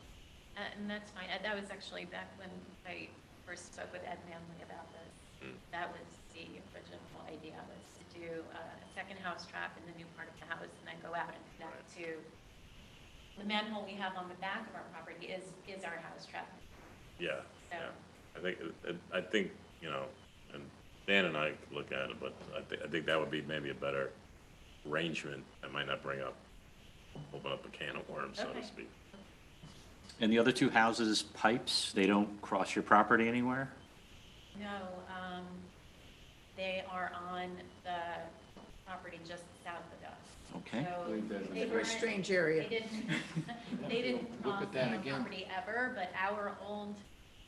Speaker 9: And that's fine. That was actually back when I first spoke with Ed Manley about this. That was the original idea, was to do a second house trap in the new part of the house and then go out and connect to the manhole we have on the back of our property is our house trap.
Speaker 5: Yeah,
Speaker 9: So-
Speaker 5: yeah. I think, and Dan and I could look at it, but I think that would be maybe a better arrangement. That might not open up a can of worms, so
Speaker 9: Okay.
Speaker 5: to speak.
Speaker 4: And the other two houses, pipes, they don't cross your property anywhere?
Speaker 9: No, they are on the property just south of us.
Speaker 4: Okay.
Speaker 9: So
Speaker 8: believe there's a
Speaker 9: they
Speaker 8: very
Speaker 9: weren't-
Speaker 11: strange area.
Speaker 9: They didn't
Speaker 1: Look
Speaker 9: cross
Speaker 1: at that
Speaker 9: their
Speaker 1: again.
Speaker 9: property ever, but our old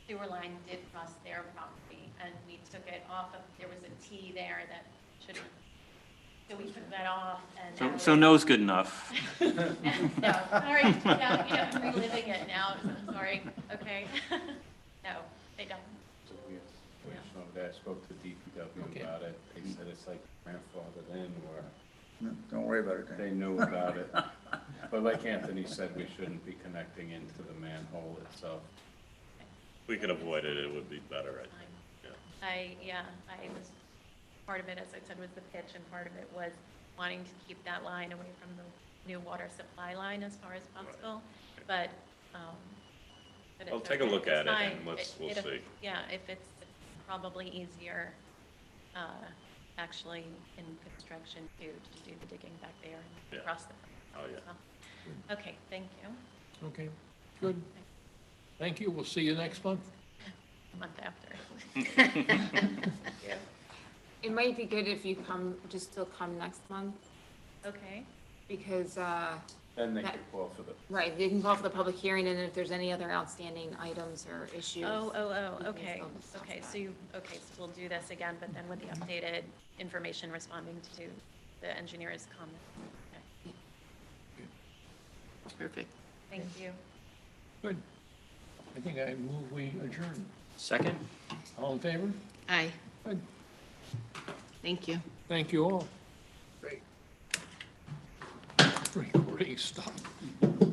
Speaker 9: sewer line did cross their property, and we took it off of, there was a T there that shouldn't, so we took that off, and.
Speaker 4: So no's good enough.
Speaker 9: No, sorry, no, I'm reliving it now, I'm sorry, okay. No, they don't.
Speaker 8: It's a weird situation over there. I spoke to DPW
Speaker 1: Okay.
Speaker 8: about it. They said it's like grandfathered in, or
Speaker 3: No, don't worry about it,
Speaker 8: they
Speaker 3: Dan.
Speaker 8: knew about it. But like Anthony said, we shouldn't be connecting into the manhole itself.
Speaker 5: If we could avoid it, it would be better, I think. Yeah.
Speaker 9: I was, part of it, as I said, was the pitch, and part of it was wanting to keep that line away from the new water supply line as far as possible, but
Speaker 5: Well,
Speaker 9: it's
Speaker 5: take a
Speaker 9: okay.
Speaker 5: look
Speaker 9: It's
Speaker 5: at it
Speaker 9: fine.
Speaker 5: and we'll see.
Speaker 9: Yeah, if it's probably easier, actually in construction to do the digging back there and
Speaker 5: Yeah.
Speaker 9: across the.
Speaker 5: Oh, yeah.
Speaker 9: So, okay, thank you.
Speaker 1: Okay, good. Thank you. We'll see you next month.
Speaker 9: A month after.
Speaker 6: It might be good if you still come next month,
Speaker 9: Okay.
Speaker 6: because,
Speaker 8: Then they
Speaker 6: That-
Speaker 8: could call for the,
Speaker 6: right, you can call for the public hearing, and if there's any other outstanding items or issues.
Speaker 9: Oh,
Speaker 6: we can
Speaker 9: okay,
Speaker 6: still discuss
Speaker 9: okay,
Speaker 6: that.
Speaker 9: so we'll do this again, but then with the updated information responding to the engineer's comment. Okay,
Speaker 12: Perfect.
Speaker 9: thank you.
Speaker 1: Good. I think I move we adjourn.
Speaker 4: Second?
Speaker 1: All in favor?
Speaker 12: Aye.
Speaker 1: Good.
Speaker 12: Thank you.
Speaker 1: Thank you all. Great. Recording stop.